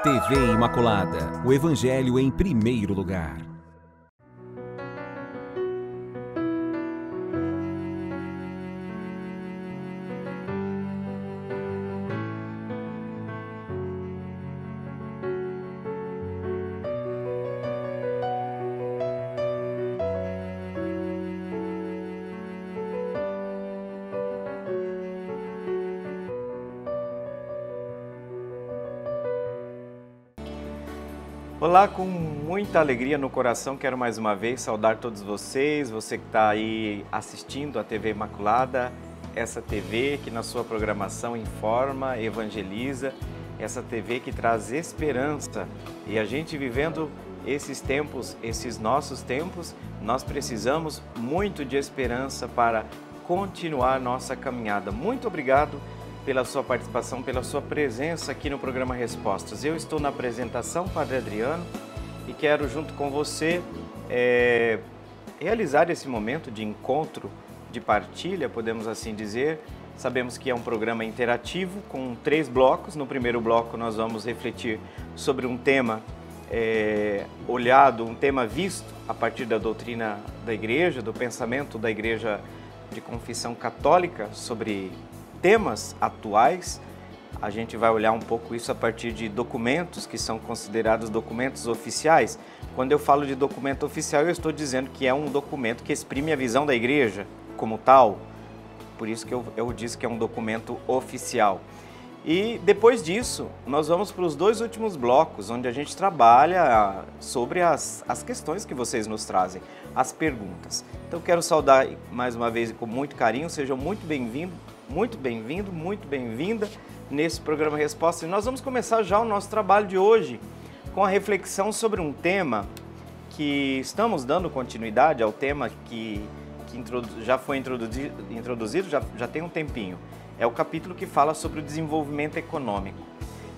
TV Imaculada, o Evangelho em primeiro lugar. Olá, com muita alegria no coração, quero mais uma vez saudar todos vocês, você que está aí assistindo a TV Imaculada, essa TV que na sua programação informa, evangeliza, essa TV que traz esperança. E a gente vivendo esses tempos, esses nossos tempos, nós precisamos muito de esperança para continuar nossa caminhada. Muito obrigado pela sua participação, pela sua presença aqui no programa Respostas. Eu estou na apresentação, Padre Adriano, e quero junto com você realizar esse momento de encontro, de partilha, podemos assim dizer. Sabemos que é um programa interativo com 3 blocos. No primeiro bloco nós vamos refletir sobre um tema olhado, um tema visto a partir da doutrina da Igreja, do pensamento da Igreja de confissão católica sobre temas atuais. A gente vai olhar um pouco isso a partir de documentos que são considerados documentos oficiais. Quando eu falo de documento oficial, eu estou dizendo que é um documento que exprime a visão da Igreja como tal. Por isso que eu disse que é um documento oficial. E depois disso, nós vamos para os 2 últimos blocos, onde a gente trabalha sobre as questões que vocês nos trazem, as perguntas. Então, quero saudar mais uma vez e com muito carinho, sejam muito bem-vindos, muito bem-vindo, muito bem-vinda nesse programa Resposta. E nós vamos começar já o nosso trabalho de hoje com a reflexão sobre um tema que estamos dando continuidade ao tema que já foi introduzido, já tem um tempinho. É o capítulo que fala sobre o desenvolvimento econômico.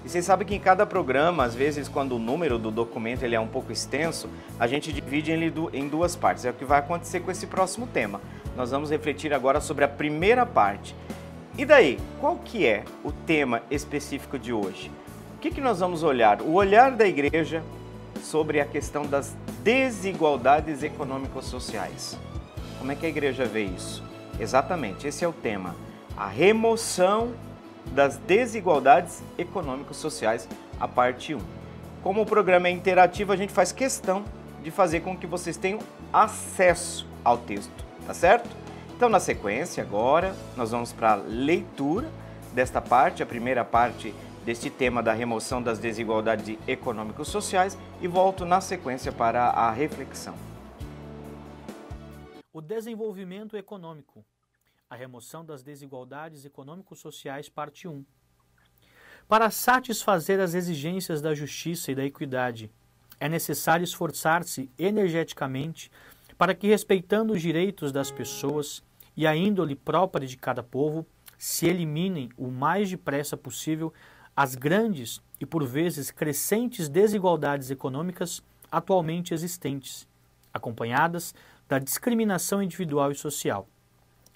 E vocês sabem que em cada programa, às vezes, quando o número do documento ele é um pouco extenso, a gente divide ele em 2 partes. É o que vai acontecer com esse próximo tema. Nós vamos refletir agora sobre a primeira parte. E daí, qual que é o tema específico de hoje? O que nós vamos olhar? O olhar da Igreja sobre a questão das desigualdades econômico-sociais. Como é que a Igreja vê isso? Exatamente, esse é o tema. A remoção das desigualdades econômico-sociais, a parte 1. Como o programa é interativo, a gente faz questão de fazer com que vocês tenham acesso ao texto, tá certo? Então, na sequência, agora, nós vamos para a leitura desta parte, a primeira parte deste tema da remoção das desigualdades econômico-sociais, e volto na sequência para a reflexão. O desenvolvimento econômico. A remoção das desigualdades econômico-sociais, parte 1. Para satisfazer as exigências da justiça e da equidade, é necessário esforçar-se energeticamente para que, respeitando os direitos das pessoas e a índole própria de cada povo, se eliminem o mais depressa possível as grandes e, por vezes, crescentes desigualdades econômicas atualmente existentes, acompanhadas da discriminação individual e social.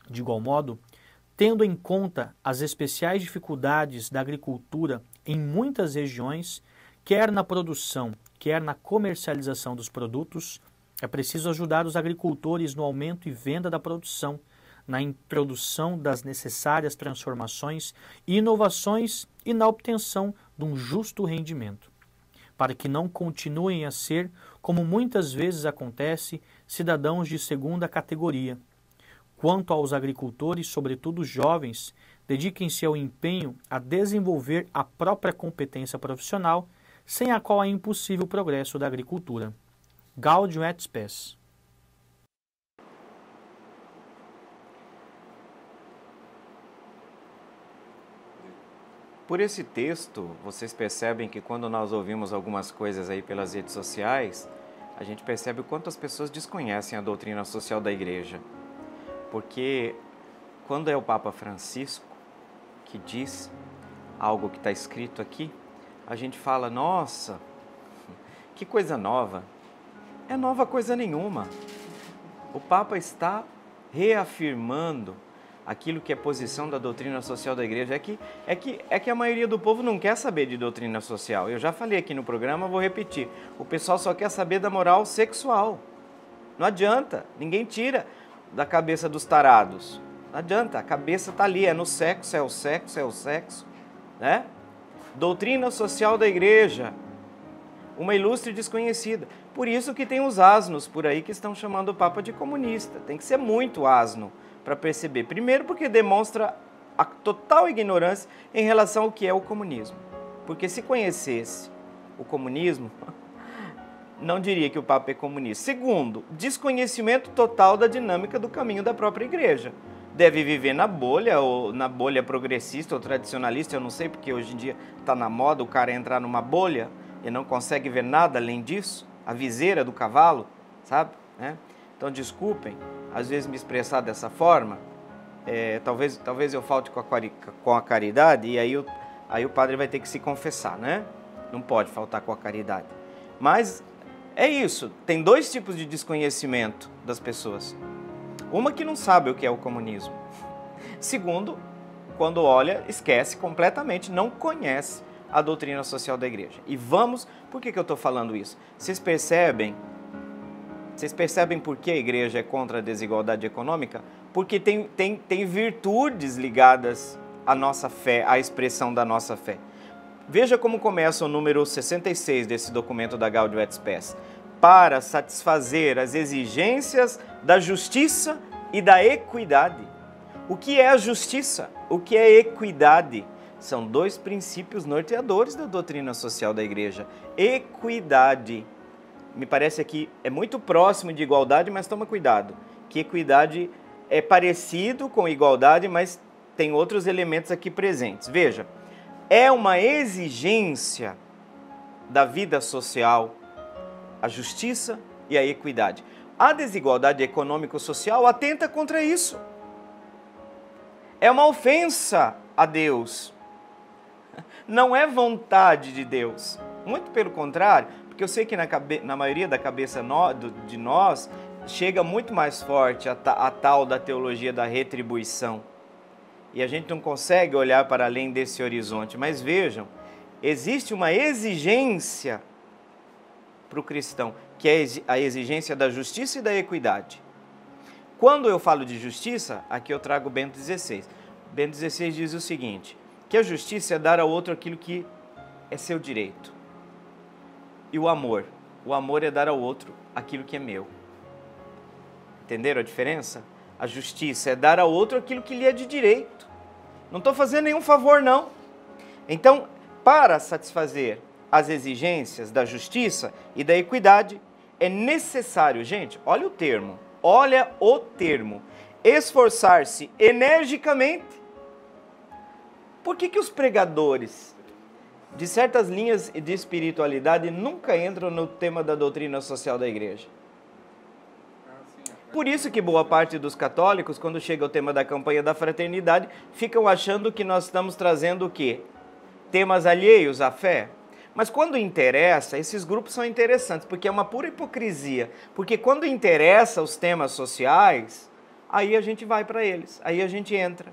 De igual modo, tendo em conta as especiais dificuldades da agricultura em muitas regiões, quer na produção, quer na comercialização dos produtos, é preciso ajudar os agricultores no aumento e venda da produção, na introdução das necessárias transformações e inovações e na obtenção de um justo rendimento, para que não continuem a ser, como muitas vezes acontece, cidadãos de segunda categoria. Quanto aos agricultores, sobretudo jovens, dediquem-se ao empenho a desenvolver a própria competência profissional, sem a qual é impossível o progresso da agricultura. Gaudium et Spes. Por esse texto, vocês percebem que quando nós ouvimos algumas coisas aí pelas redes sociais, a gente percebe o quanto as pessoas desconhecem a doutrina social da Igreja. Porque quando é o Papa Francisco que diz algo que está escrito aqui, a gente fala, nossa, que coisa nova. É nova coisa nenhuma. O Papa está reafirmando aquilo que é posição da doutrina social da igreja. É que a maioria do povo não quer saber de doutrina social. Eu já falei aqui no programa, vou repetir. O pessoal só quer saber da moral sexual. Não adianta, ninguém tira da cabeça dos tarados. Não adianta, a cabeça está ali, é no sexo, é o sexo, é o sexo, né? Doutrina social da igreja, uma ilustre desconhecida. Por isso que tem os asnos por aí que estão chamando o Papa de comunista. Tem que ser muito asno para perceber. Primeiro porque demonstra a total ignorância em relação ao que é o comunismo. Porque se conhecesse o comunismo, não diria que o Papa é comunista. Segundo, desconhecimento total da dinâmica do caminho da própria igreja. Deve viver na bolha, ou na bolha progressista ou tradicionalista, eu não sei, porque hoje em dia está na moda o cara entrar numa bolha e não consegue ver nada além disso, a viseira do cavalo, sabe? Então, desculpem, às vezes me expressar dessa forma, talvez eu falte com a caridade, e aí o padre vai ter que se confessar, né? Não pode faltar com a caridade. Mas é isso, tem dois tipos de desconhecimento das pessoas. Uma que não sabe o que é o comunismo. Segundo, quando olha, esquece completamente, não conhece a doutrina social da igreja. E por que eu estou falando isso? Vocês percebem por que a igreja é contra a desigualdade econômica? Porque tem virtudes ligadas à nossa fé, à expressão da nossa fé. Veja como começa o número 66 desse documento da Gaudium et Spes. Para satisfazer as exigências da justiça e da equidade. O que é a justiça? O que é a equidade? São dois princípios norteadores da doutrina social da igreja. Equidade. Me parece que é muito próximo de igualdade, mas toma cuidado, que equidade é parecido com igualdade, mas tem outros elementos aqui presentes. Veja, é uma exigência da vida social a justiça e a equidade. A desigualdade econômico-social atenta contra isso. É uma ofensa a Deus. Não é vontade de Deus. Muito pelo contrário, porque eu sei que na maioria da cabeça de nós chega muito mais forte a tal da teologia da retribuição. E a gente não consegue olhar para além desse horizonte. Mas vejam, existe uma exigência para o cristão, que é a exigência da justiça e da equidade. Quando eu falo de justiça, aqui eu trago Bento XVI. Bento XVI diz o seguinte, que a justiça é dar ao outro aquilo que é seu direito. E o amor é dar ao outro aquilo que é meu. Entenderam a diferença? A justiça é dar ao outro aquilo que lhe é de direito. Não estou fazendo nenhum favor, não. Então, para satisfazer as exigências da justiça e da equidade, é necessário, gente, olha o termo, esforçar-se energicamente. Por que os pregadores de certas linhas de espiritualidade nunca entram no tema da doutrina social da igreja? Por isso que boa parte dos católicos, quando chega o tema da campanha da fraternidade, ficam achando que nós estamos trazendo o quê? Temas alheios à fé. Mas quando interessa, esses grupos são interessantes, porque é uma pura hipocrisia. Porque quando interessa os temas sociais, aí a gente vai para eles, aí a gente entra.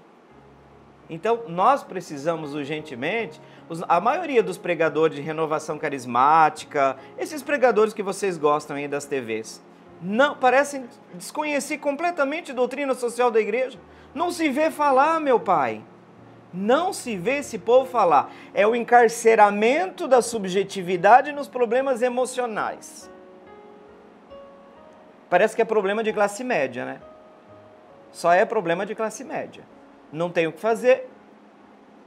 Então, nós precisamos urgentemente, a maioria dos pregadores de renovação carismática, esses pregadores que vocês gostam aí das TVs, não parecem desconhecer completamente a doutrina social da igreja. Não se vê falar, meu pai. Não se vê esse povo falar. É o encarceramento da subjetividade nos problemas emocionais. Parece que é problema de classe média, né? Só é problema de classe média. Não tem o que fazer,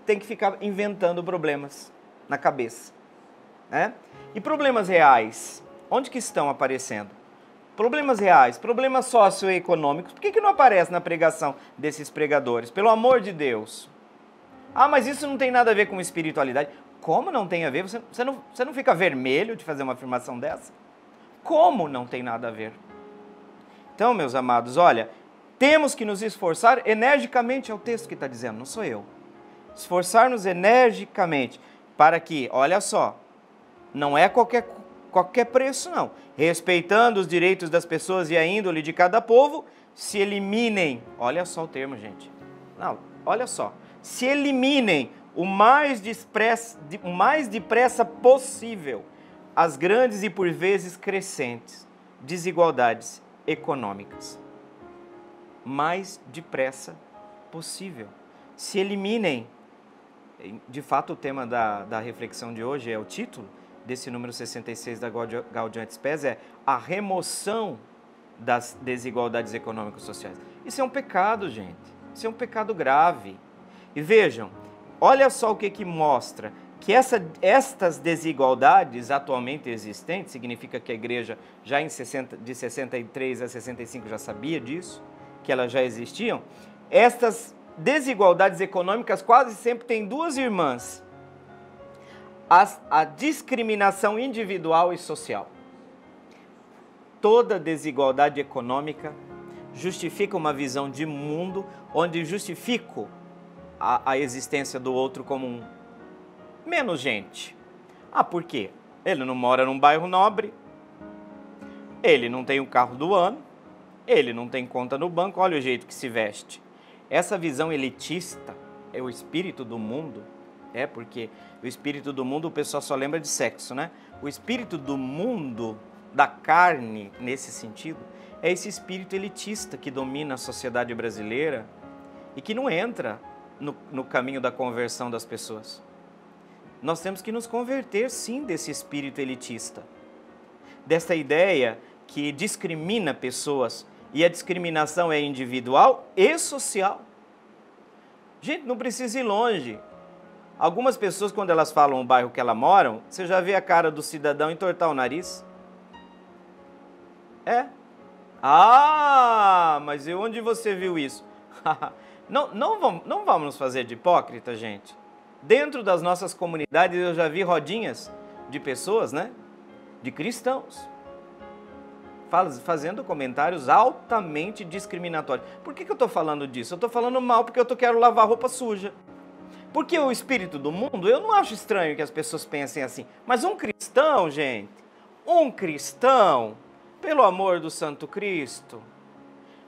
tem que ficar inventando problemas na cabeça, né? E problemas reais, onde que estão aparecendo? Problemas reais, problemas socioeconômicos, por que não aparece na pregação desses pregadores? Pelo amor de Deus. Ah, mas isso não tem nada a ver com espiritualidade. Como não tem a ver? Você não fica vermelho de fazer uma afirmação dessa? Como não tem nada a ver? Então, meus amados, olha, temos que nos esforçar energicamente, é o texto que está dizendo, não sou eu. Esforçar-nos energicamente para que, olha só, não é qualquer preço não, respeitando os direitos das pessoas e a índole de cada povo, se eliminem, olha só o termo, gente, Não, olha só. Se eliminem o mais depressa possível as grandes e por vezes crescentes desigualdades econômicas. Mais depressa possível. Se eliminem. De fato, o tema da reflexão de hoje é o título desse número 66 da Gaudium et Spes, é a remoção das desigualdades econômicas e sociais. Isso é um pecado, gente. Isso é um pecado grave. E vejam, olha só o que mostra. Que estas desigualdades atualmente existentes, significa que a igreja já de 63 a 65 já sabia disso, que elas já existiam. Estas desigualdades econômicas quase sempre têm duas irmãs. A discriminação individual e social. Toda desigualdade econômica justifica uma visão de mundo onde justifico a existência do outro como menos gente. Ah, por quê? Ele não mora num bairro nobre, ele não tem o carro do ano, ele não tem conta no banco, olha o jeito que se veste. Essa visão elitista é o espírito do mundo, porque o espírito do mundo o pessoal só lembra de sexo, né? O espírito do mundo, da carne, nesse sentido, é esse espírito elitista que domina a sociedade brasileira e que não entra no caminho da conversão das pessoas. Nós temos que nos converter, sim, desse espírito elitista, dessa ideia que discrimina pessoas, e a discriminação é individual e social. Gente, não precisa ir longe. Algumas pessoas, quando elas falam o bairro que elas moram, você já vê a cara do cidadão entortar o nariz? Ah, mas e onde você viu isso? Não vamos nos fazer de hipócrita, gente. Dentro das nossas comunidades eu já vi rodinhas de pessoas, né? De cristãos, fazendo comentários altamente discriminatórios. Por que eu estou falando disso? Eu estou falando mal porque eu quero lavar roupa suja. Porque o espírito do mundo, eu não acho estranho que as pessoas pensem assim. Mas um cristão, gente, pelo amor do Santo Cristo,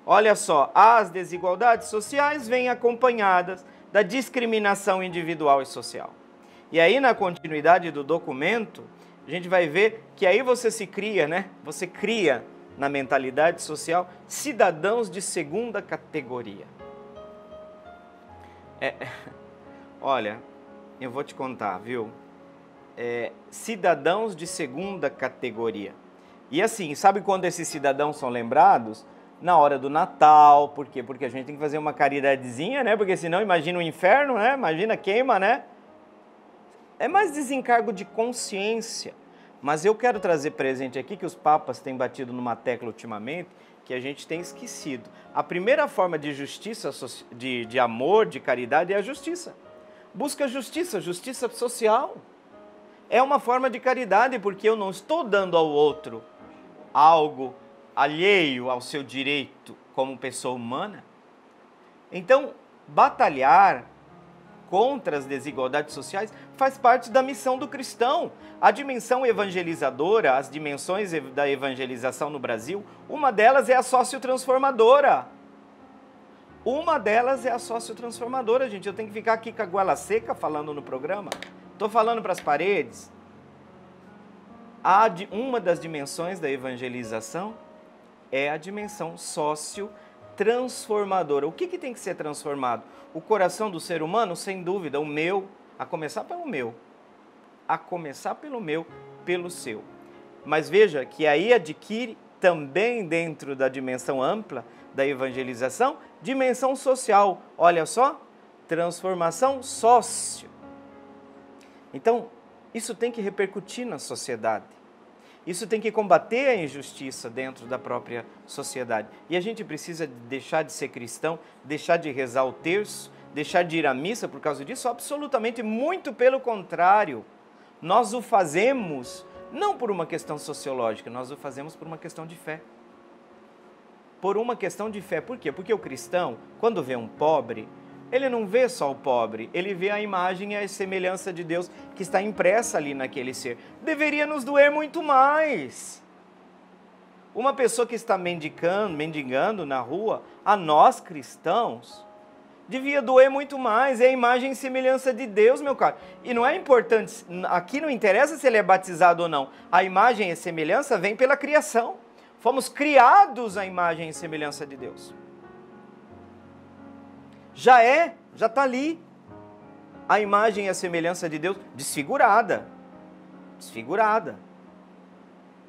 olha só, as desigualdades sociais vêm acompanhadas da discriminação individual e social. E aí, na continuidade do documento, a gente vai ver que aí você se cria, né? Você cria na mentalidade social cidadãos de segunda categoria. Olha, eu vou te contar, viu? Cidadãos de segunda categoria. E assim, sabe quando esses cidadãos são lembrados? Na hora do Natal. Por quê? Porque a gente tem que fazer uma caridadezinha, né? Porque senão imagina o inferno, né? Imagina queima, né? É mais desencargo de consciência. Mas eu quero trazer presente aqui que os papas têm batido numa tecla ultimamente que a gente tem esquecido. A primeira forma de justiça, de amor, de caridade é a justiça. Busca justiça, justiça social. É uma forma de caridade porque eu não estou dando ao outro algo alheio ao seu direito como pessoa humana. Então, batalhar contra as desigualdades sociais faz parte da missão do cristão. A dimensão evangelizadora, as dimensões da evangelização no Brasil, uma delas é a sociotransformadora. Gente. Eu tenho que ficar aqui com a goela seca falando no programa. Estou falando para as paredes. Uma das dimensões da evangelização é a dimensão sociotransformadora. O que tem que ser transformado? O coração do ser humano, sem dúvida, o meu, a começar pelo meu, pelo seu. Mas veja que aí adquire também dentro da dimensão ampla da evangelização, dimensão social. Olha só, transformação sócio. Então, isso tem que repercutir na sociedade. Isso tem que combater a injustiça dentro da própria sociedade. E a gente precisa deixar de ser cristão, deixar de rezar o terço, deixar de ir à missa por causa disso? Absolutamente, muito pelo contrário. Nós o fazemos não por uma questão sociológica, nós o fazemos por uma questão de fé. Por uma questão de fé. Por quê? Porque o cristão, quando vê um pobre, ele não vê só o pobre, ele vê a imagem e a semelhança de Deus que está impressa ali naquele ser. Deveria nos doer muito mais. Uma pessoa que está mendigando na rua, a nós cristãos, Devia doer muito mais, é a imagem e semelhança de Deus, meu caro. E não é importante, aqui não interessa se ele é batizado ou não. A imagem e semelhança vem pela criação. Fomos criados à imagem e semelhança de Deus. Já está ali. A imagem e a semelhança de Deus desfigurada. Desfigurada.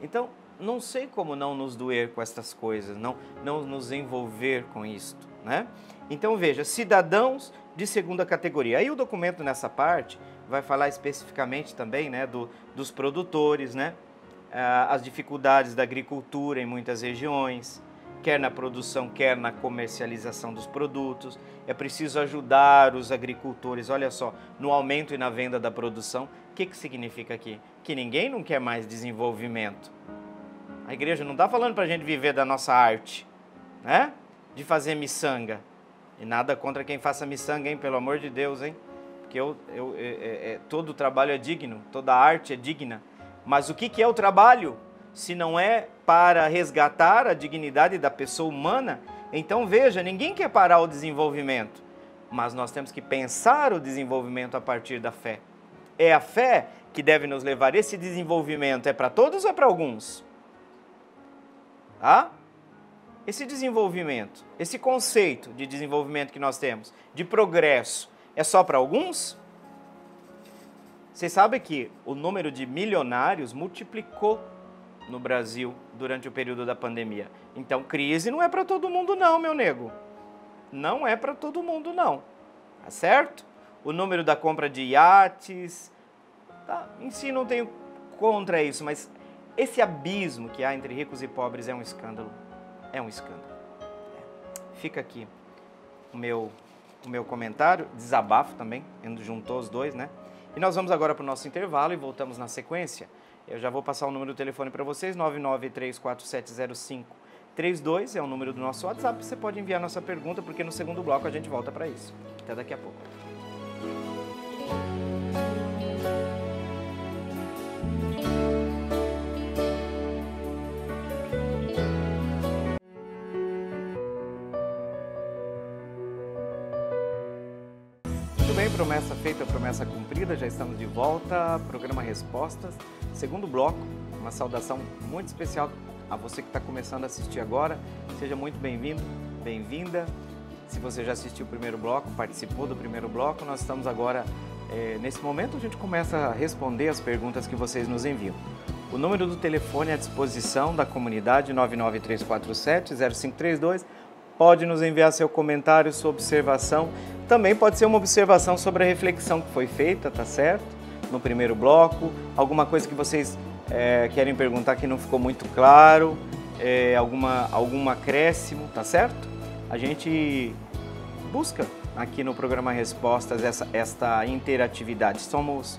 Então, não sei como não nos doer com estas coisas, não nos envolver com isto, né? Então veja, cidadãos de segunda categoria. Aí o documento nessa parte vai falar especificamente também, né, dos produtores, né? As dificuldades da agricultura em muitas regiões, quer na produção, quer na comercialização dos produtos. É preciso ajudar os agricultores, olha só, no aumento e na venda da produção. O que significa aqui? Que ninguém não quer mais desenvolvimento. A igreja não está falando para a gente viver da nossa arte, né? De fazer miçanga. E nada contra quem faça miçanga, hein? Pelo amor de Deus, hein? Porque todo trabalho é digno, toda arte é digna. Mas o que é o trabalho? Se não é para resgatar a dignidade da pessoa humana, então veja, ninguém quer parar o desenvolvimento. Mas nós temos que pensar o desenvolvimento a partir da fé. É a fé que deve nos levar. Esse desenvolvimento é para todos ou é para alguns? Tá? Esse desenvolvimento, esse conceito de desenvolvimento que nós temos, de progresso, é só para alguns? Vocês sabem que o número de milionários multiplicou no Brasil durante o período da pandemia. Então, crise não é para todo mundo não, meu nego. Não é para todo mundo não. Tá certo? O número da compra de iates, tá? Em si não tenho contra isso, mas esse abismo que há entre ricos e pobres é um escândalo. É um escândalo. Fica aqui o meu comentário, desabafo também, juntou os dois, né? E nós vamos agora para o nosso intervalo e voltamos na sequência. Eu já vou passar o número do telefone para vocês, 993470532, é o número do nosso WhatsApp. Você pode enviar nossa pergunta, porque no segundo bloco a gente volta para isso. Até daqui a pouco. Promessa feita, promessa cumprida, já estamos de volta, programa Respostas, segundo bloco, uma saudação muito especial a você que está começando a assistir agora, seja muito bem-vindo, bem-vinda. Se você já assistiu o primeiro bloco, participou do primeiro bloco, nós estamos agora, nesse momento a gente começa a responder as perguntas que vocês nos enviam. O número do telefone à disposição da comunidade, 99347-0532, pode nos enviar seu comentário, sua observação. Também pode ser uma observação sobre a reflexão que foi feita, tá certo? No primeiro bloco. Alguma coisa que vocês querem perguntar que não ficou muito claro, algum acréscimo, tá certo? A gente busca aqui no programa Respostas esta interatividade. Somos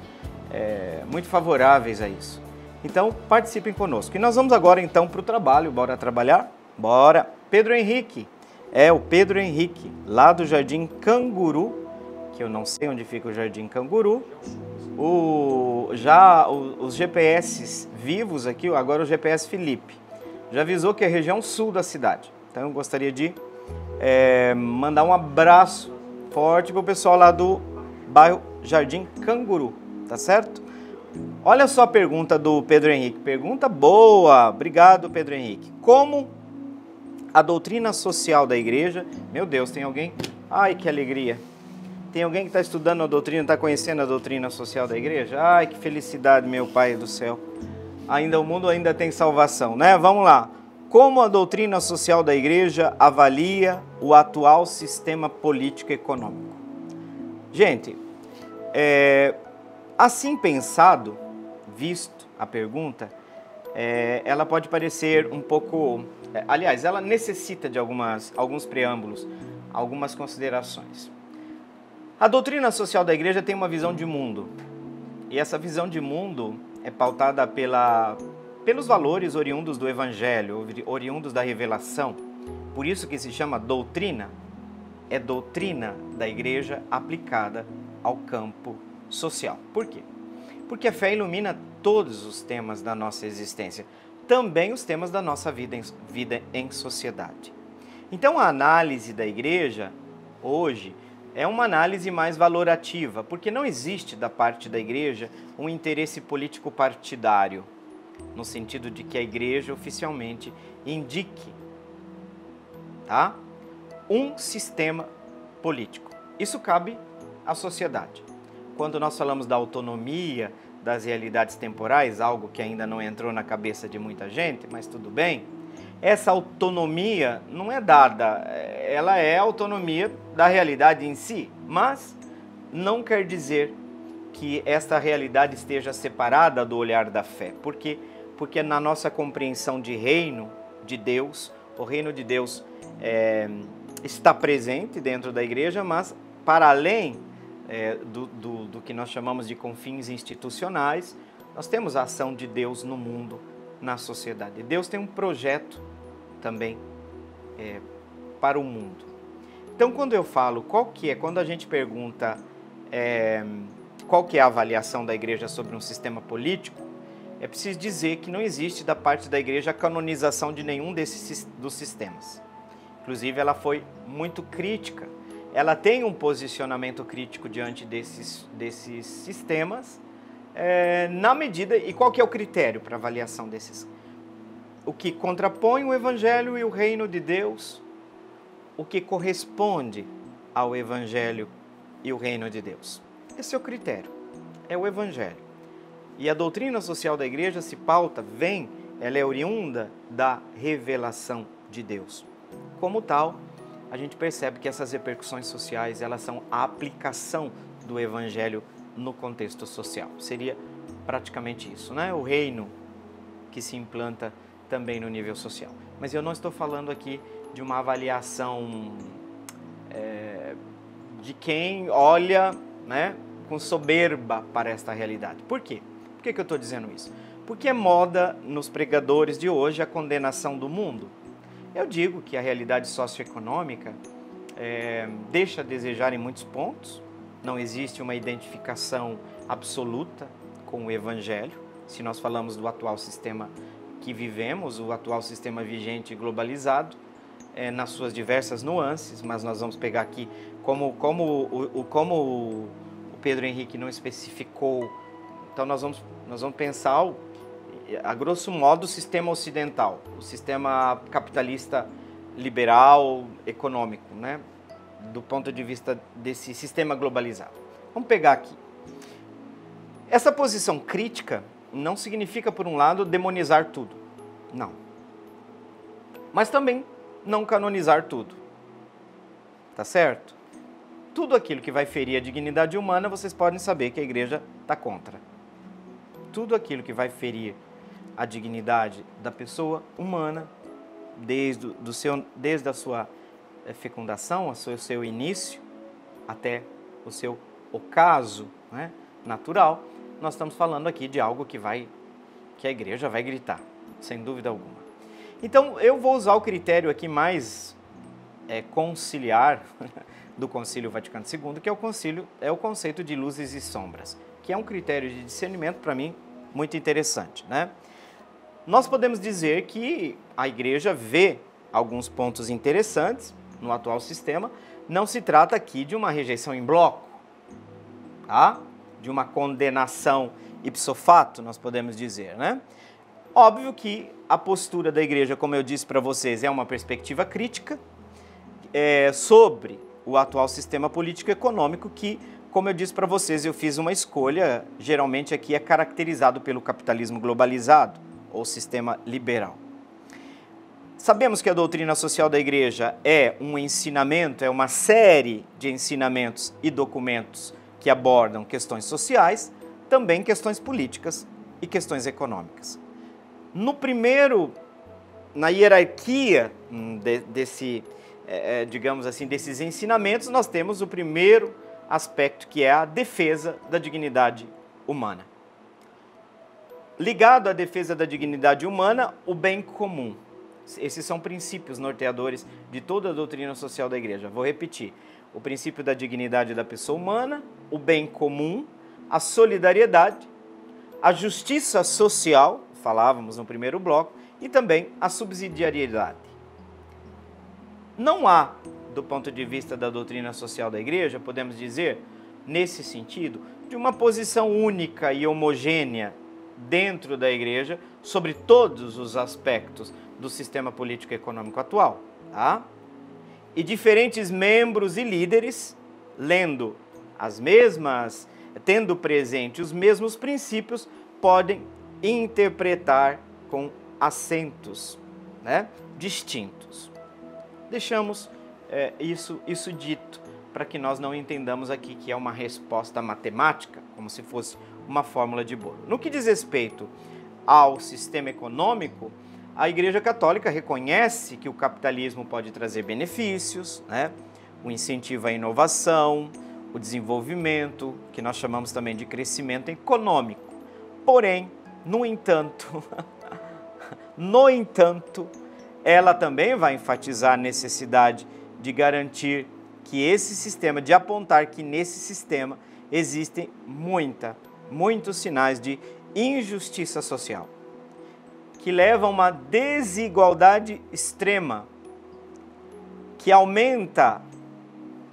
muito favoráveis a isso. Então, participem conosco. E nós vamos agora então para o trabalho. Bora trabalhar? Bora! Pedro Henrique. É o Pedro Henrique, lá do Jardim Canguru, que eu não sei onde fica o Jardim Canguru. Os GPS vivos aqui, agora o GPS Felipe, já avisou que é a região sul da cidade. Então eu gostaria de mandar um abraço forte para o pessoal lá do bairro Jardim Canguru, tá certo? Olha só a pergunta do Pedro Henrique, pergunta boa, obrigado Pedro Henrique. Como a doutrina social da igreja, meu Deus, tem alguém? Ai, que alegria! Tem alguém que está estudando a doutrina, está conhecendo a doutrina social da igreja? Ai, que felicidade, meu Pai do céu! O mundo ainda tem salvação, né? Vamos lá. Como a doutrina social da igreja avalia o atual sistema político e econômico? Gente, assim pensado, visto a pergunta, ela pode parecer um pouco... Aliás, ela necessita de alguns preâmbulos, algumas considerações. A doutrina social da igreja tem uma visão de mundo. E essa visão de mundo é pautada pelos valores oriundos do Evangelho, oriundos da revelação. Por isso que se chama doutrina. É doutrina da igreja aplicada ao campo social. Por quê? Porque a fé ilumina todos os temas da nossa existência. Também os temas da nossa vida em sociedade. Então, a análise da igreja, hoje, é uma análise mais valorativa, porque não existe da parte da igreja um interesse político partidário, no sentido de que a igreja oficialmente indique, tá, um sistema político. Isso cabe à sociedade. Quando nós falamos da autonomia das realidades temporais, algo que ainda não entrou na cabeça de muita gente, mas tudo bem, essa autonomia não é dada, ela é a autonomia da realidade em si, mas não quer dizer que esta realidade esteja separada do olhar da fé. Por quê? Porque na nossa compreensão de reino de Deus, o reino de Deus está presente dentro da igreja, mas para além do que nós chamamos de confins institucionais, nós temos a ação de Deus no mundo, na sociedade. Deus tem um projeto também para o mundo. Então, quando eu falo quando a gente pergunta qual que é a avaliação da igreja sobre um sistema político, é preciso dizer que não existe da parte da igreja a canonização de nenhum dos sistemas. Inclusive, ela foi muito crítica. Ela tem um posicionamento crítico diante desses sistemas, na medida... E qual que é o critério para avaliação desses? O que contrapõe o Evangelho e o reino de Deus, o que corresponde ao Evangelho e o reino de Deus. Esse é o critério, é o Evangelho. E a doutrina social da igreja se pauta, ela é oriunda da revelação de Deus. Como tal, a gente percebe que essas repercussões sociais, elas são a aplicação do Evangelho no contexto social. Seria praticamente isso, né? O reino que se implanta também no nível social. Mas eu não estou falando aqui de uma avaliação de quem olha, né, com soberba para esta realidade. Por quê? Por que eu estou dizendo isso? Porque é moda nos pregadores de hoje a condenação do mundo. Eu digo que a realidade socioeconômica deixa a desejar em muitos pontos, não existe uma identificação absoluta com o Evangelho. Se nós falamos do atual sistema que vivemos, o atual sistema vigente e globalizado, nas suas diversas nuances, mas nós vamos pegar aqui como o Pedro Henrique não especificou, então nós vamos pensar, a grosso modo, o sistema ocidental, o sistema capitalista liberal econômico, né? Do ponto de vista desse sistema globalizado. Vamos pegar aqui. Essa posição crítica não significa, por um lado, demonizar tudo. Não. Mas também não canonizar tudo. Tá certo? Tudo aquilo que vai ferir a dignidade humana, vocês podem saber que a igreja está contra. Tudo aquilo que vai ferir a dignidade da pessoa humana, desde a sua fecundação, o seu início, até o seu ocaso, né, natural, nós estamos falando aqui de algo que a igreja vai gritar, sem dúvida alguma. Então, eu vou usar o critério aqui mais conciliar do Concílio Vaticano II, que é o conceito de luzes e sombras, que é um critério de discernimento, para mim, muito interessante, né? Nós podemos dizer que a igreja vê alguns pontos interessantes no atual sistema. Não se trata aqui de uma rejeição em bloco, tá? De uma condenação ipso facto, nós podemos dizer, né? Óbvio que a postura da igreja, como eu disse para vocês, é uma perspectiva crítica sobre o atual sistema político e econômico que, como eu disse para vocês, eu fiz uma escolha, geralmente aqui é caracterizado pelo capitalismo globalizado, ou sistema liberal. Sabemos que a doutrina social da igreja é um ensinamento, é uma série de ensinamentos e documentos que abordam questões sociais, também questões políticas e questões econômicas. Na hierarquia digamos assim, desses ensinamentos, nós temos o primeiro aspecto, que é a defesa da dignidade humana. Ligado à defesa da dignidade humana, o bem comum. Esses são princípios norteadores de toda a doutrina social da igreja. Vou repetir. O princípio da dignidade da pessoa humana, o bem comum, a solidariedade, a justiça social, falávamos no primeiro bloco, e também a subsidiariedade. Não há do ponto de vista da doutrina social da Igreja, podemos dizer, nesse sentido, de uma posição única e homogênea dentro da Igreja sobre todos os aspectos do sistema político e econômico atual. Tá? E diferentes membros e líderes, lendo as mesmas, tendo presente os mesmos princípios, podem interpretar com acentos, né, distintos. Deixamos isso dito para que nós não entendamos aqui que é uma resposta matemática, como se fosse uma fórmula de bolo. No que diz respeito ao sistema econômico, a Igreja Católica reconhece que o capitalismo pode trazer benefícios, né, o incentivo à inovação, o desenvolvimento, que nós chamamos também de crescimento econômico. Porém, no entanto, ela também vai enfatizar a necessidade de garantir que esse sistema, de apontar que nesse sistema existem muitos sinais de injustiça social, que levam a uma desigualdade extrema, que aumenta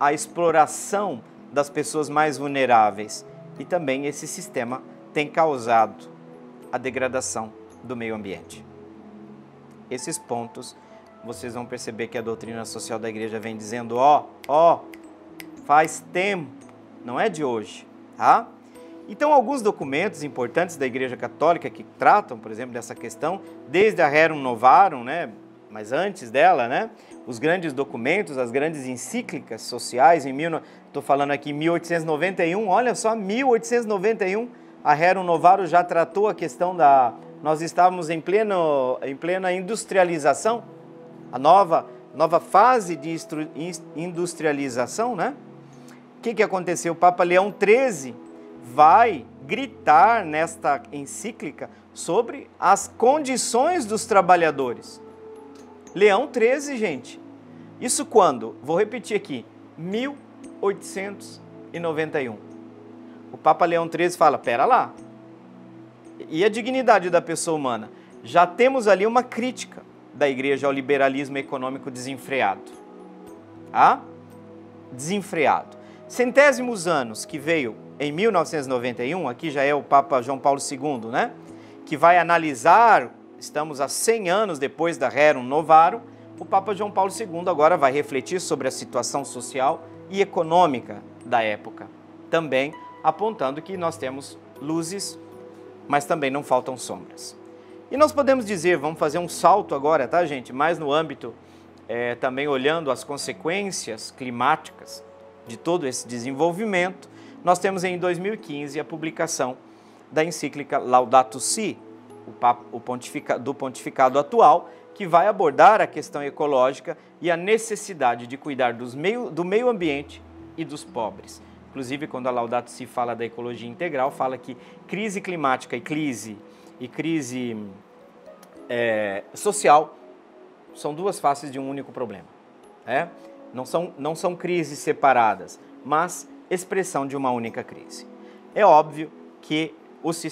a exploração das pessoas mais vulneráveis. E também esse sistema tem causado a degradação do meio ambiente. Esses pontos, vocês vão perceber que a doutrina social da Igreja vem dizendo, faz tempo, não é de hoje, tá? Então, alguns documentos importantes da Igreja Católica que tratam, por exemplo, dessa questão, desde a Rerum Novarum, né, mas antes dela, né, os grandes documentos, as grandes encíclicas sociais, estou falando aqui em 1891, olha só, 1891, a Rerum Novarum já tratou a questão nós estávamos em plena industrialização, a nova fase de industrialização, né? O que aconteceu? O Papa Leão XIII vai gritar nesta encíclica sobre as condições dos trabalhadores. Leão XIII, gente. Isso quando? Vou repetir aqui. 1891. O Papa Leão XIII fala, pera lá. E a dignidade da pessoa humana? Já temos ali uma crítica da Igreja ao liberalismo econômico desenfreado. Desenfreado. Centésimos anos que veio em 1991, aqui já é o Papa João Paulo II, né? Que vai analisar, estamos a 100 anos depois da Rerum Novarum, o Papa João Paulo II agora vai refletir sobre a situação social e econômica da época, também apontando que nós temos luzes, mas também não faltam sombras. E nós podemos dizer, vamos fazer um salto agora, tá, gente? Mais no âmbito, também olhando as consequências climáticas de todo esse desenvolvimento, nós temos em 2015 a publicação da encíclica Laudato Si, do pontificado atual, que vai abordar a questão ecológica e a necessidade de cuidar do meio ambiente e dos pobres. Inclusive, quando a Laudato Si fala da ecologia integral, fala que crise climática e crise social são duas faces de um único problema. Não são crises separadas, mas expressão de uma única crise. É óbvio que os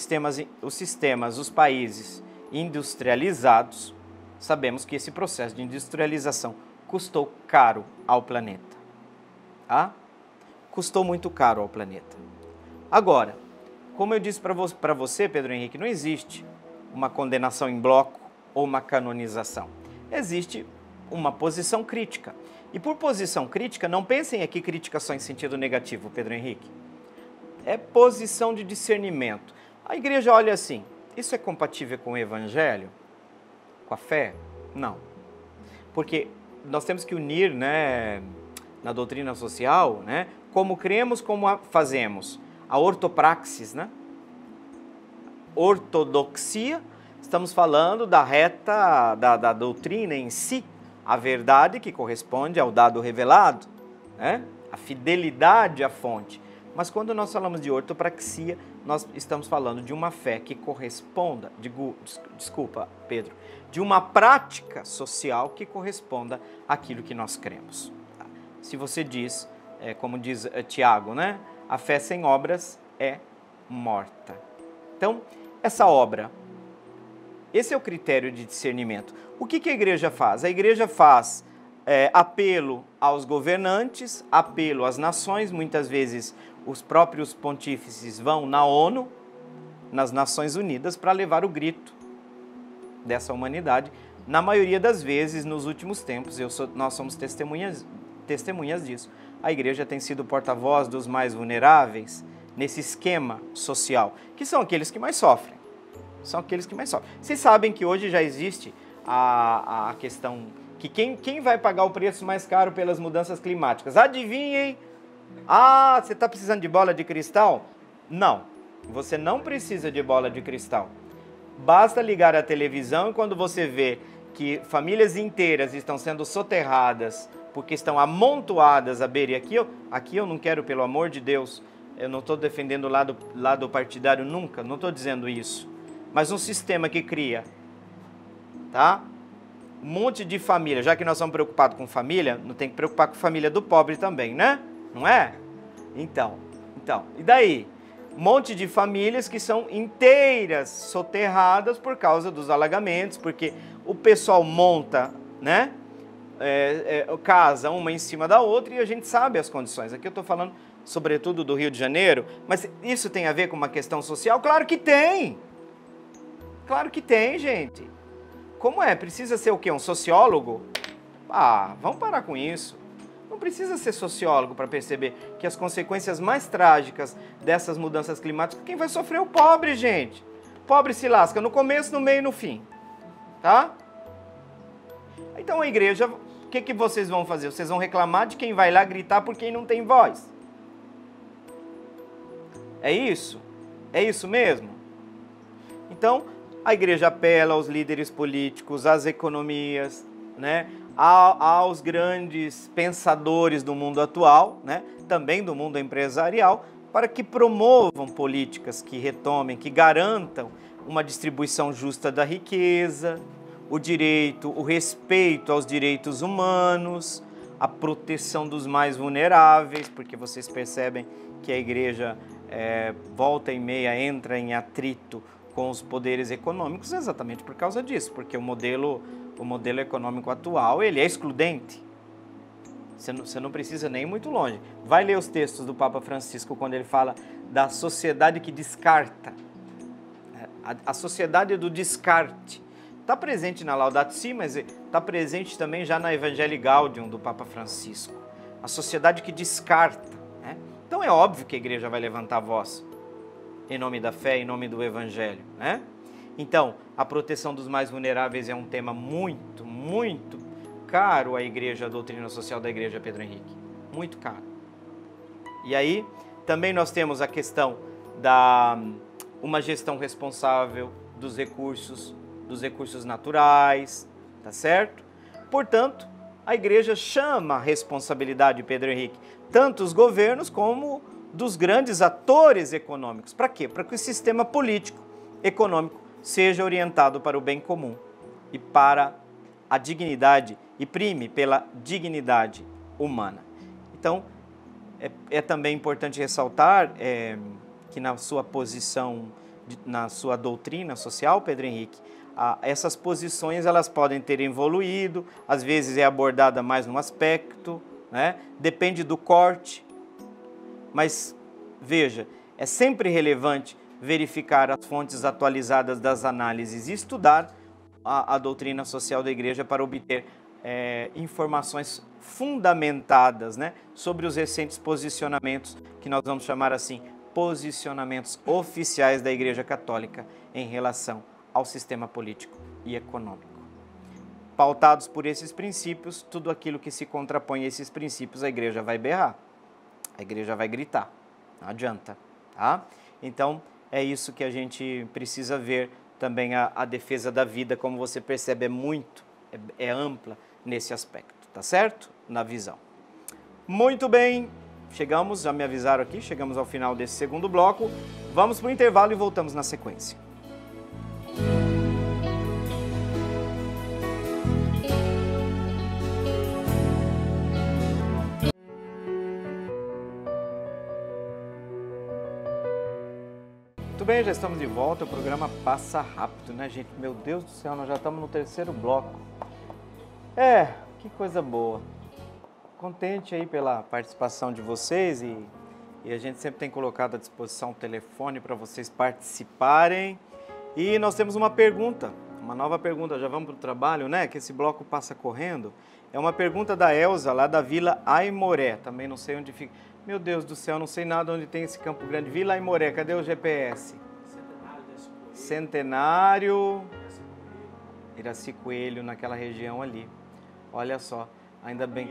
países industrializados, sabemos que esse processo de industrialização custou caro ao planeta. Custou muito caro ao planeta. Agora, como eu disse para você, Pedro Henrique, não existe uma condenação em bloco ou uma canonização. Existe uma posição crítica. E por posição crítica, não pensem aqui crítica só em sentido negativo, Pedro Henrique. É posição de discernimento. A igreja olha assim, isso é compatível com o evangelho? Com a fé? Não. Porque nós temos que unir, né, na doutrina social, né, como cremos, como fazemos. A ortopraxis, né? Ortodoxia, estamos falando da reta, da doutrina em si, a verdade que corresponde ao dado revelado, né? A fidelidade à fonte. Mas quando nós falamos de ortopraxia, nós estamos falando de uma fé que corresponda, desculpa, Pedro, de uma prática social que corresponda àquilo que nós cremos. Se você diz, como diz Tiago, né? A fé sem obras é morta. Então, essa obra, esse é o critério de discernimento. O que a igreja faz? A igreja faz apelo aos governantes, apelo às nações. Muitas vezes os próprios pontífices vão na ONU, nas Nações Unidas, para levar o grito dessa humanidade. Na maioria das vezes, nos últimos tempos, nós somos testemunhas disso. A igreja tem sido porta-voz dos mais vulneráveis nesse esquema social, que são aqueles que mais sofrem. São aqueles que mais sofrem. Vocês sabem que hoje já existe a questão que quem vai pagar o preço mais caro pelas mudanças climáticas? Adivinhem! Ah, você está precisando de bola de cristal? Não, você não precisa de bola de cristal. Basta ligar a televisão e quando você vê que famílias inteiras estão sendo soterradas porque estão amontoadas à beira, e aqui eu não quero, pelo amor de Deus, eu não estou defendendo o lado partidário nunca, não estou dizendo isso, mas um sistema que cria, tá? Um monte de família, já que nós somos preocupados com família, não tem que preocupar com a família do pobre também, né? Não é? Então, e daí? Um monte de famílias que são inteiras soterradas por causa dos alagamentos, porque o pessoal monta, né? Casa uma em cima da outra e a gente sabe as condições. Aqui eu estou falando sobretudo do Rio de Janeiro, mas isso tem a ver com uma questão social? Claro que tem! Claro que tem, gente! Como é? Precisa ser o quê? Um sociólogo? Ah, vamos parar com isso. Não precisa ser sociólogo para perceber que as consequências mais trágicas dessas mudanças climáticas, quem vai sofrer é o pobre, gente. O pobre se lasca no começo, no meio e no fim. Tá? Então a igreja, o que vocês vão fazer? Vocês vão reclamar de quem vai lá gritar por quem não tem voz. É isso? É isso mesmo? Então, a igreja apela aos líderes políticos, às economias, né? Aos grandes pensadores do mundo atual, né? Também do mundo empresarial, para que promovam políticas que retomem, que garantam uma distribuição justa da riqueza, o direito, o respeito aos direitos humanos, a proteção dos mais vulneráveis, porque vocês percebem que a igreja volta e meia entra em atrito com os poderes econômicos exatamente por causa disso, porque o modelo econômico atual, ele é excludente. Você não precisa nem ir muito longe. Vai ler os textos do Papa Francisco quando ele fala da sociedade que descarta. A sociedade do descarte. Está presente na Laudato Si, mas está presente também já na Evangelii Gaudium do Papa Francisco. A sociedade que descarta. Né? Então é óbvio que a igreja vai levantar a voz em nome da fé, em nome do Evangelho. Né? Então, a proteção dos mais vulneráveis é um tema muito, muito caro à igreja, à doutrina social da igreja Pedro Henrique. Muito caro. E aí, também nós temos a questão uma gestão responsável dos recursos naturais, tá certo? Portanto, a igreja chama a responsabilidade, Pedro Henrique, tanto os governos como dos grandes atores econômicos. Para quê? Para que o sistema político, econômico, seja orientado para o bem comum e para a dignidade, e prime pela dignidade humana. Então, é também importante ressaltar que na sua posição, na sua doutrina social, Pedro Henrique, essas posições elas podem ter evoluído, às vezes é abordada mais num aspecto, né? Depende do corte, mas veja, é sempre relevante verificar as fontes atualizadas das análises e estudar a doutrina social da igreja para obter informações fundamentadas, né, sobre os recentes posicionamentos, que nós vamos chamar assim, posicionamentos oficiais da Igreja Católica em relação ao sistema político e econômico. Pautados por esses princípios, tudo aquilo que se contrapõe a esses princípios, a igreja vai berrar, a igreja vai gritar, não adianta, tá? Então, é isso que a gente precisa ver também, a defesa da vida, como você percebe, é ampla nesse aspecto, tá certo? Na visão. Muito bem, chegamos, já me avisaram aqui, chegamos ao final desse segundo bloco, vamos para o intervalo e voltamos na sequência. Muito bem, já estamos de volta, o programa passa rápido, né, gente? Meu Deus do céu, nós já estamos no terceiro bloco. Que coisa boa. Contente aí pela participação de vocês e a gente sempre tem colocado à disposição o telefone para vocês participarem. E nós temos uma pergunta, uma nova pergunta, já vamos para o trabalho, né? Que esse bloco passa correndo. É uma pergunta da Elza, lá da Vila Aimoré, também não sei onde fica. Meu Deus do céu, não sei nada onde tem esse Campo Grande. Vila Aimoré, cadê o GPS? Centenário, Iraci Coelho, naquela região ali. Olha só, ainda bem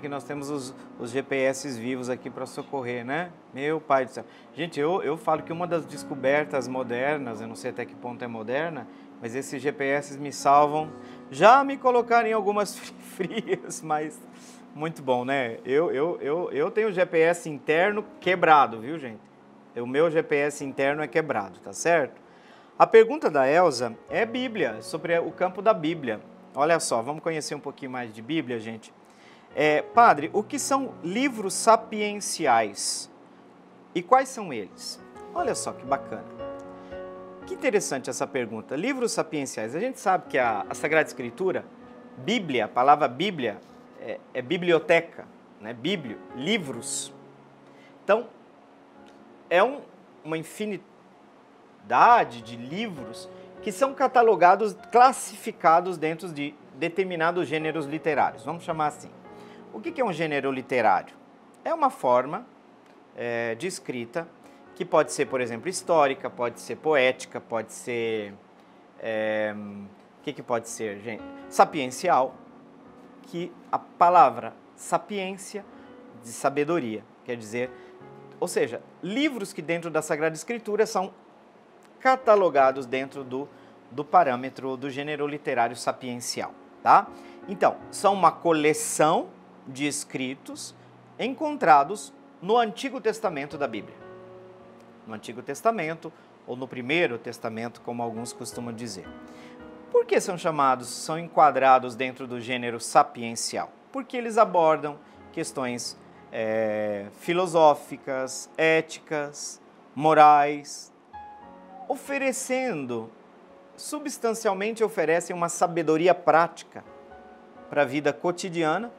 que nós temos os GPS vivos aqui para socorrer, né? Meu pai do céu. Gente, eu falo que uma das descobertas modernas, eu não sei até que ponto é moderna, mas esses GPS me salvam. Já me colocaram em algumas frias, mas muito bom, né? Eu tenho o GPS interno quebrado, viu, gente? O meu GPS interno é quebrado, tá certo? A pergunta da Elza é Bíblia, sobre o campo da Bíblia. Olha só, vamos conhecer um pouquinho mais de Bíblia, gente. Padre, o que são livros sapienciais? E quais são eles? Olha só que bacana. Que interessante essa pergunta. Livros sapienciais. A gente sabe que a Sagrada Escritura, Bíblia, a palavra Bíblia, é biblioteca, né? Bíblio, livros. Então, é uma infinidade de livros que são catalogados, classificados dentro de determinados gêneros literários. Vamos chamar assim. O que é um gênero literário? É uma forma de escrita que pode ser, por exemplo, histórica, pode ser poética, pode ser... o que pode ser, gente? Sapiencial, que a palavra sapiência, de sabedoria, quer dizer... Ou seja, livros que dentro da Sagrada Escritura são catalogados dentro do parâmetro do gênero literário sapiencial, tá? Então, são uma coleção de escritos encontrados no Antigo Testamento da Bíblia. No Antigo Testamento, ou no Primeiro Testamento, como alguns costumam dizer. Por que são enquadrados dentro do gênero sapiencial? Porque eles abordam questões filosóficas, éticas, morais, substancialmente oferecem uma sabedoria prática para a vida cotidiana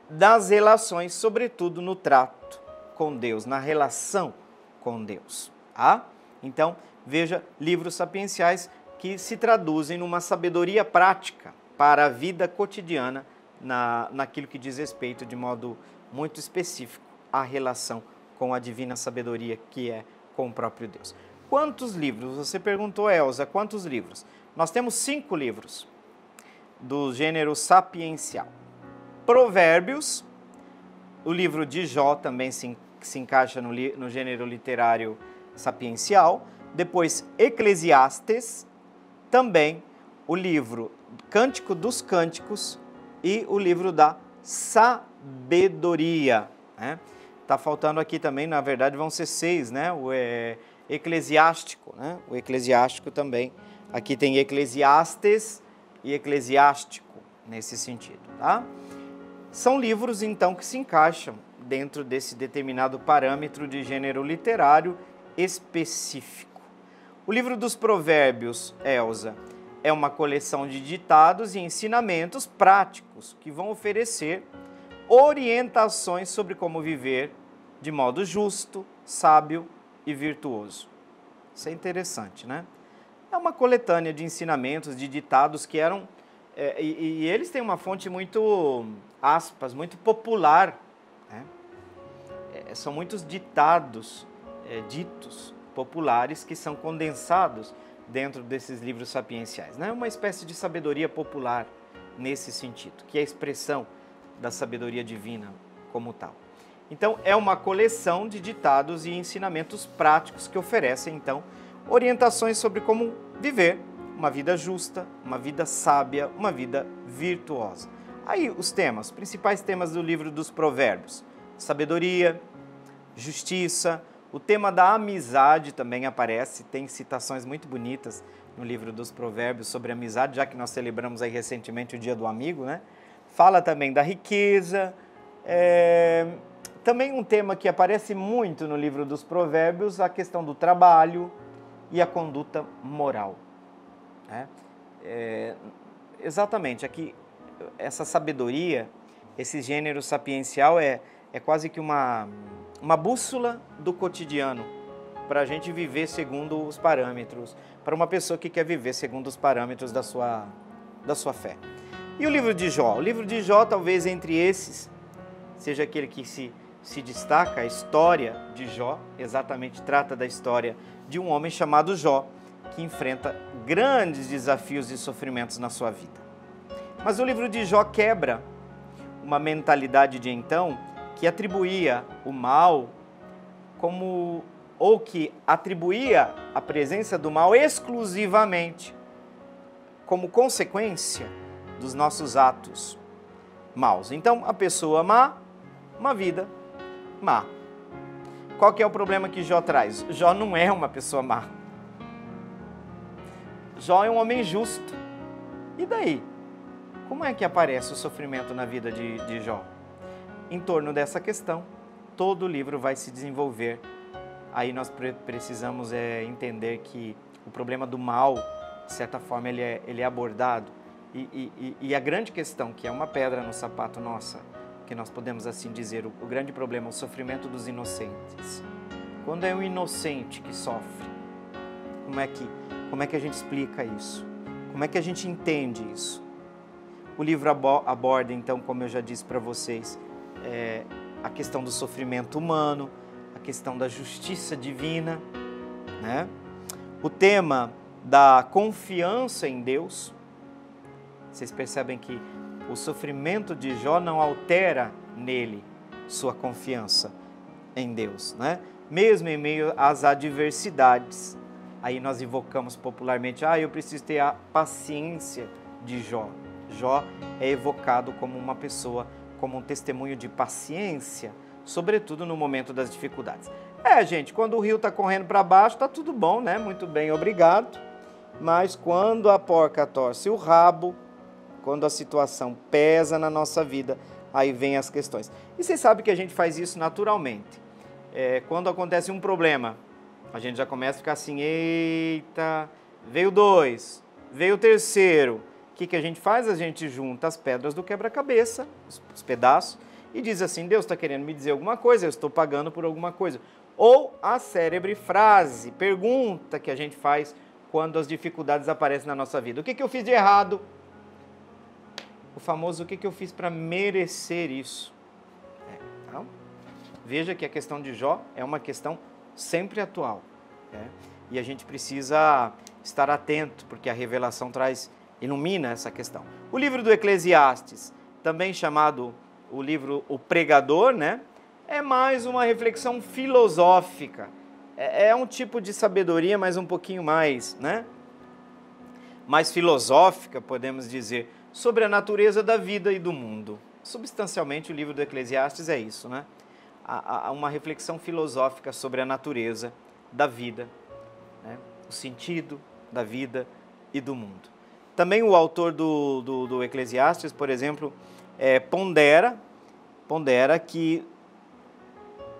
das relações, sobretudo no trato com Deus, na relação com Deus. Tá? Então, veja, livros sapienciais que se traduzem numa sabedoria prática para a vida cotidiana, naquilo que diz respeito de modo muito específico à relação com a divina sabedoria que é com o próprio Deus. Quantos livros? Você perguntou, Elza, quantos livros? Nós temos 5 livros do gênero sapiencial. Provérbios, o livro de Jó também se encaixa no gênero literário sapiencial. Depois, Eclesiastes, também o livro Cântico dos Cânticos e o livro da Sabedoria. Né? Tá faltando aqui também, na verdade, vão ser 6, né? O Eclesiástico, né? O Eclesiástico também. Aqui tem Eclesiastes e Eclesiástico, nesse sentido, tá? São livros, então, que se encaixam dentro desse determinado parâmetro de gênero literário específico. O livro dos Provérbios, Elza, é uma coleção de ditados e ensinamentos práticos que vão oferecer orientações sobre como viver de modo justo, sábio e virtuoso. Isso é interessante, né? É uma coletânea de ensinamentos, de ditados que eram... e eles têm uma fonte muito, aspas, muito popular. Né? São muitos ditados, ditos populares que são condensados dentro desses livros sapienciais. Né? Uma espécie de sabedoria popular nesse sentido, que é a expressão da sabedoria divina como tal. Então, é uma coleção de ditados e ensinamentos práticos que oferecem, então, orientações sobre como viver uma vida justa, uma vida sábia, uma vida virtuosa. Aí os temas, principais temas do livro dos Provérbios: sabedoria, justiça, o tema da amizade também aparece, tem citações muito bonitas no livro dos Provérbios sobre amizade, já que nós celebramos aí recentemente o Dia do Amigo, né? Fala também da riqueza, também um tema que aparece muito no livro dos Provérbios, a questão do trabalho e a conduta moral. Exatamente, aqui essa sabedoria, esse gênero sapiencial é quase que uma bússola do cotidiano para a gente viver segundo os parâmetros, para uma pessoa que quer viver segundo os parâmetros da sua fé. E o livro de Jó? O livro de Jó, talvez entre esses, seja aquele que se destaca. A história de Jó exatamente trata da história de um homem chamado Jó, que enfrenta grandes desafios e sofrimentos na sua vida. Mas o livro de Jó quebra uma mentalidade de então que atribuía o mal ou que atribuía a presença do mal exclusivamente como consequência dos nossos atos maus. Então, a pessoa má, uma vida má. Qual que é o problema que Jó traz? Jó não é uma pessoa má. Jó é um homem justo. E daí? Como é que aparece o sofrimento na vida de Jó? Em torno dessa questão, todo o livro vai se desenvolver. Aí nós precisamos entender que o problema do mal, de certa forma, ele é abordado. E a grande questão, que é uma pedra no sapato nossa, que nós podemos assim dizer, o grande problema, o sofrimento dos inocentes. Quando é o inocente que sofre, como é que a gente explica isso? Como é que a gente entende isso? O livro aborda, então, como eu já disse para vocês, a questão do sofrimento humano, a questão da justiça divina, né? O tema da confiança em Deus. Vocês percebem que o sofrimento de Jó não altera nele sua confiança em Deus, né? Mesmo em meio às adversidades. Aí nós invocamos popularmente, eu preciso ter a paciência de Jó. Jó é evocado como uma pessoa, como um testemunho de paciência, sobretudo no momento das dificuldades. Gente, quando o rio está correndo para baixo, está tudo bom, né? Muito bem, obrigado. Mas quando a porca torce o rabo, quando a situação pesa na nossa vida, aí vem as questões. E vocês sabem que a gente faz isso naturalmente. Quando acontece um problema, a gente já começa a ficar assim, eita, veio 2, veio o terceiro. O que a gente faz? A gente junta as pedras do quebra-cabeça, os pedaços, e diz assim, Deus está querendo me dizer alguma coisa, eu estou pagando por alguma coisa. Ou a célebre frase, pergunta que a gente faz quando as dificuldades aparecem na nossa vida. O que eu fiz de errado? O famoso, o que eu fiz para merecer isso? Então, veja que a questão de Jó é uma questão sempre atual. E a gente precisa estar atento, porque a revelação ilumina essa questão. O livro do Eclesiastes, também chamado o livro O Pregador, né? É mais uma reflexão filosófica. É um tipo de sabedoria, mas um pouquinho mais, né? Mais filosófica, podemos dizer, sobre a natureza da vida e do mundo. Substancialmente, o livro do Eclesiastes é isso, né? Há uma reflexão filosófica sobre a natureza da vida, né? O sentido da vida e do mundo. Também o autor do Eclesiastes, por exemplo, pondera que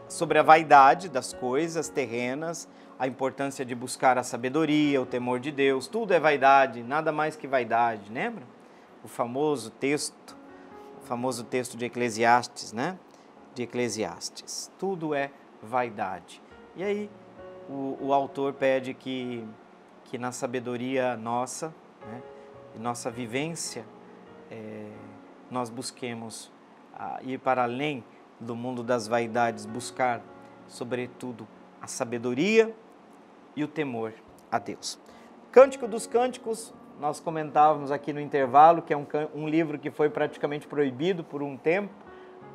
sobre a vaidade das coisas terrenas, a importância de buscar a sabedoria, o temor de Deus, tudo é vaidade, nada mais que vaidade, lembra? O famoso texto de Eclesiastes, né? De Eclesiastes, tudo é vaidade. E aí o autor pede que na sabedoria nossa, né? Nossa vivência, nós busquemos ir para além do mundo das vaidades, buscar, sobretudo, a sabedoria e o temor a Deus. Cântico dos Cânticos, nós comentávamos aqui no intervalo, que é um livro que foi praticamente proibido por um tempo,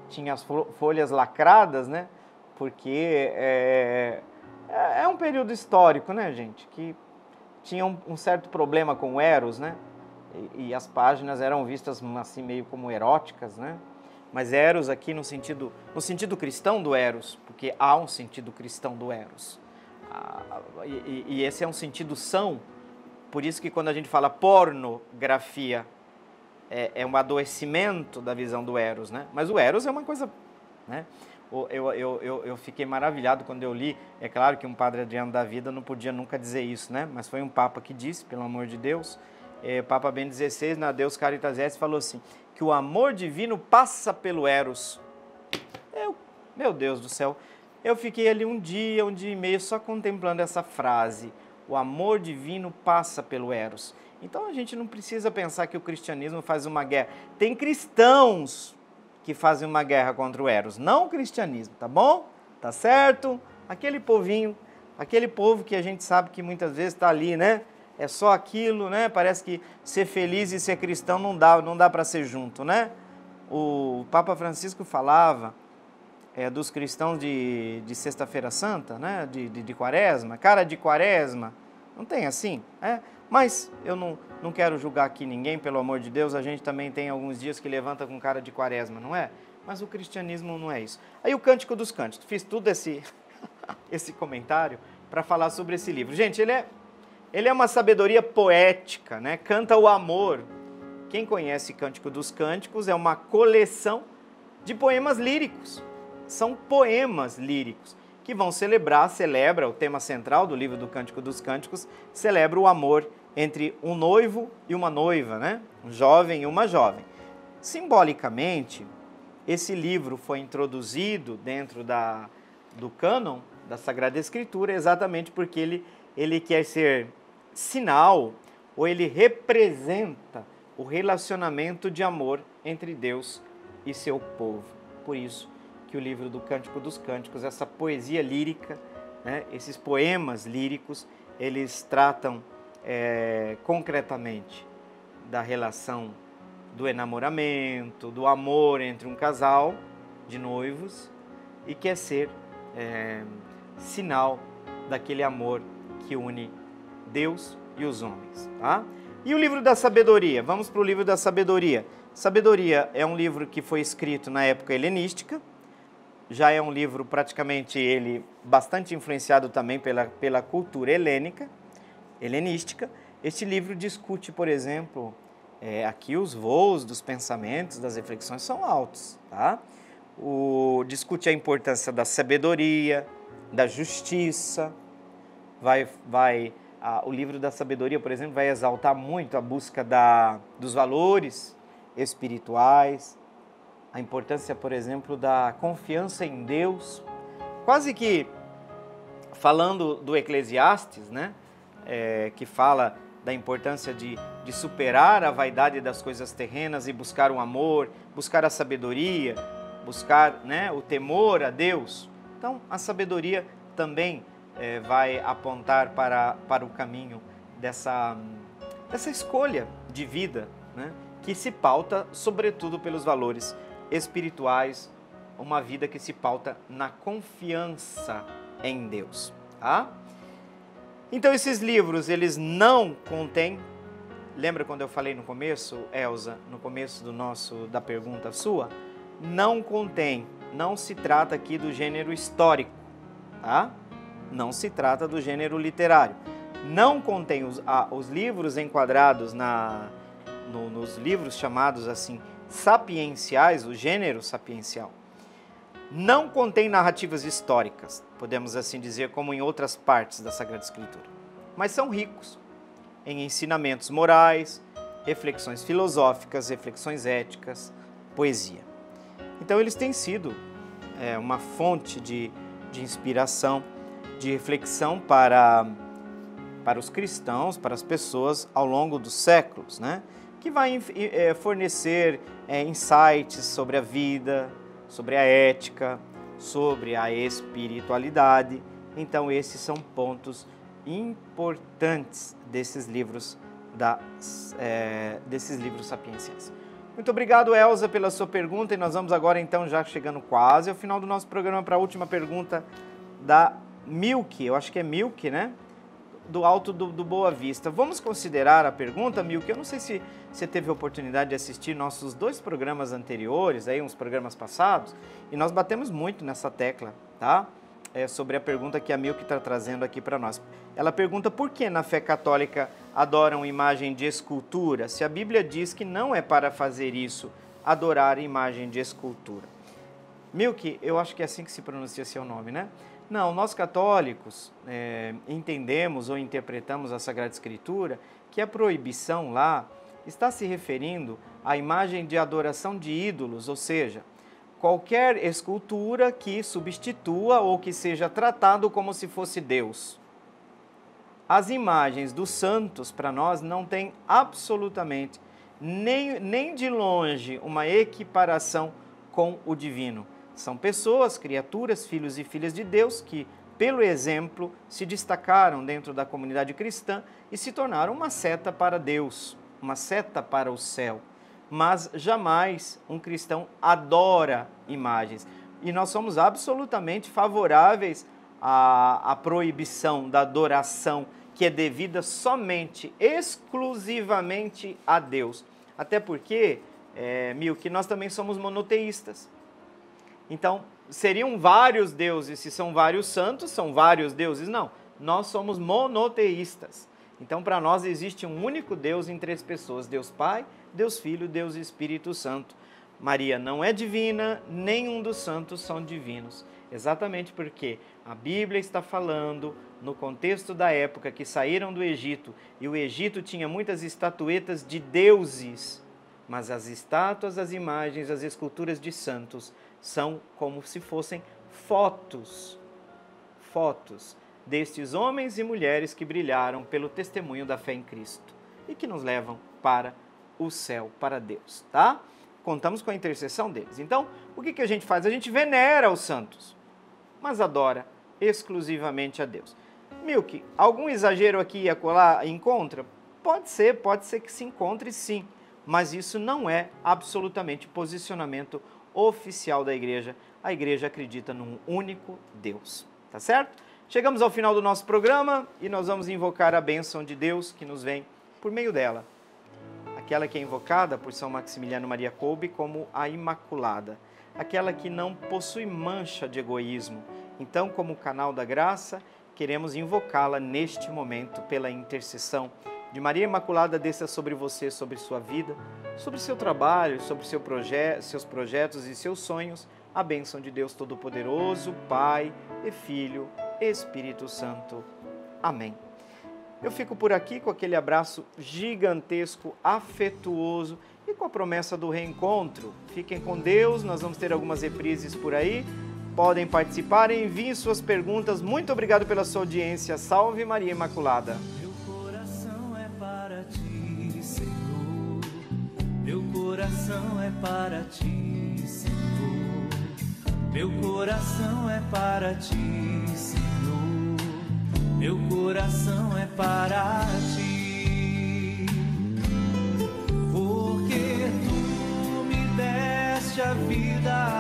tinha as folhas lacradas, né? Porque é um período histórico, né, gente? Que tinha um certo problema com o Eros, né? E as páginas eram vistas assim meio como eróticas, né? Mas Eros aqui no sentido cristão do Eros, porque há um sentido cristão do Eros. E esse é um sentido são, por isso que quando a gente fala pornografia, é um adoecimento da visão do Eros, né? Mas o Eros é uma coisa, né? Eu fiquei maravilhado quando eu li. É claro que um padre Adriano da Vida não podia nunca dizer isso, né? Mas foi um papa que disse, pelo amor de Deus, Papa Bento XVI, na Deus Caritas Est, falou assim, que o amor divino passa pelo eros. Meu Deus do céu, eu fiquei ali um dia e meio só contemplando essa frase, o amor divino passa pelo eros. Então a gente não precisa pensar que o cristianismo faz uma guerra. Tem cristãos que fazem uma guerra contra o eros, não o cristianismo, tá bom? Tá certo? Aquele povinho, aquele povo que a gente sabe que muitas vezes está ali, né? É só aquilo, né? Parece que ser feliz e ser cristão não dá para ser junto, né? O Papa Francisco falava dos cristãos de Sexta-feira Santa, né? De Quaresma, cara de Quaresma, não tem assim, Mas eu não quero julgar aqui ninguém, pelo amor de Deus, a gente também tem alguns dias que levanta com cara de Quaresma, não é? Mas o cristianismo não é isso. Aí o Cântico dos Cânticos, fiz tudo esse comentário para falar sobre esse livro. Gente, ele é uma sabedoria poética, né? Canta o amor. Quem conhece Cântico dos Cânticos é uma coleção de poemas líricos. São poemas líricos que vão celebra o tema central do livro do Cântico dos Cânticos, celebra o amor entre um noivo e uma noiva, né? Um jovem e uma jovem. Simbolicamente, esse livro foi introduzido dentro do cânon da Sagrada Escritura exatamente porque ele quer ser sinal ou ele representa o relacionamento de amor entre Deus e seu povo. Por isso que o livro do Cântico dos Cânticos, essa poesia lírica, né, esses poemas líricos, eles tratam concretamente da relação do enamoramento, do amor entre um casal de noivos e quer ser sinal daquele amor que une Deus e os homens, tá? E o livro da sabedoria? Vamos para o livro da sabedoria. Sabedoria é um livro que foi escrito na época helenística, já é um livro praticamente ele bastante influenciado também pela cultura helenística. Este livro discute, por exemplo, aqui os voos dos pensamentos, das reflexões são altos, tá? Discute a importância da sabedoria, da justiça. O livro da sabedoria, por exemplo, vai exaltar muito a busca dos valores espirituais, a importância, por exemplo, da confiança em Deus. Quase que falando do Eclesiastes, né? Que fala da importância de superar a vaidade das coisas terrenas e buscar o amor, buscar a sabedoria, buscar, né, o temor a Deus. Então, a sabedoria também vai apontar para o caminho dessa escolha de vida, né, que se pauta, sobretudo, pelos valores espirituais, uma vida que se pauta na confiança em Deus. Tá? Então, esses livros, eles não contêm, lembra quando eu falei no começo, Elza, no começo da pergunta sua? Não contém, não se trata aqui do gênero histórico, tá? Não se trata do gênero literário. Não contém os livros enquadrados nos livros chamados assim, sapienciais, o gênero sapiencial. Não contém narrativas históricas, podemos assim dizer, como em outras partes da Sagrada Escritura. Mas são ricos em ensinamentos morais, reflexões filosóficas, reflexões éticas, poesia. Então eles têm sido uma fonte de inspiração, de reflexão para os cristãos, para as pessoas ao longo dos séculos, né? Que vai fornecer insights sobre a vida, sobre a ética, sobre a espiritualidade. Então esses são pontos importantes desses livros sapienciais. Muito obrigado, Elza, pela sua pergunta, e nós vamos agora então, já chegando quase ao final do nosso programa, para a última pergunta da Milk, eu acho que é Milk, né? Do Alto do Boa Vista. Vamos considerar a pergunta, Milk. Eu não sei se você teve a oportunidade de assistir nossos 2 programas anteriores, aí uns programas passados, e nós batemos muito nessa tecla, tá? Sobre a pergunta que a Milk está trazendo aqui para nós. Ela pergunta por que na fé católica adoram imagem de escultura, se a Bíblia diz que não é para fazer isso, adorar imagem de escultura. Milk, eu acho que é assim que se pronuncia seu nome, né? Não, nós católicos entendemos ou interpretamos a Sagrada Escritura que a proibição lá está se referindo à imagem de adoração de ídolos, ou seja, qualquer escultura que substitua ou que seja tratado como se fosse Deus. As imagens dos santos, para nós, não têm absolutamente, nem de longe, uma equiparação com o divino. São pessoas, criaturas, filhos e filhas de Deus que, pelo exemplo, se destacaram dentro da comunidade cristã e se tornaram uma seta para Deus, uma seta para o céu. Mas jamais um cristão adora imagens. E nós somos absolutamente favoráveis à proibição da adoração que é devida somente, exclusivamente a Deus. Até porque, que nós também somos monoteístas. Então, seriam vários deuses, se são vários santos, são vários deuses? Não, nós somos monoteístas. Então, para nós existe um único Deus em 3 pessoas, Deus Pai, Deus Filho, Deus Espírito Santo. Maria não é divina, nenhum dos santos são divinos. Exatamente porque a Bíblia está falando, no contexto da época que saíram do Egito, e o Egito tinha muitas estatuetas de deuses, mas as estátuas, as imagens, as esculturas de santos são como se fossem fotos destes homens e mulheres que brilharam pelo testemunho da fé em Cristo e que nos levam para o céu, para Deus, tá? Contamos com a intercessão deles. Então, o que a gente faz? A gente venera os santos, mas adora exclusivamente a Deus. Milk, algum exagero aqui e acolá encontra? Pode ser que se encontre sim, mas isso não é absolutamente posicionamento oficial da igreja. A igreja acredita num único Deus, tá certo? Chegamos ao final do nosso programa e nós vamos invocar a bênção de Deus que nos vem por meio dela. Aquela que é invocada por São Maximiliano Maria Kolbe como a Imaculada, aquela que não possui mancha de egoísmo. Então, como canal da graça, queremos invocá-la neste momento pela intercessão de Maria Imaculada. Desça sobre você, sobre sua vida, sobre seu trabalho, sobre seus projetos e seus sonhos, a bênção de Deus Todo-Poderoso, Pai e Filho e Espírito Santo. Amém. Eu fico por aqui com aquele abraço gigantesco, afetuoso e com a promessa do reencontro. Fiquem com Deus, nós vamos ter algumas reprises por aí. Podem participar, enviem suas perguntas. Muito obrigado pela sua audiência. Salve Maria Imaculada. Meu coração é para ti, Senhor. Meu coração é para ti, Senhor. Meu coração é para ti, Senhor. Meu coração é para ti. Porque tu me deste a vida.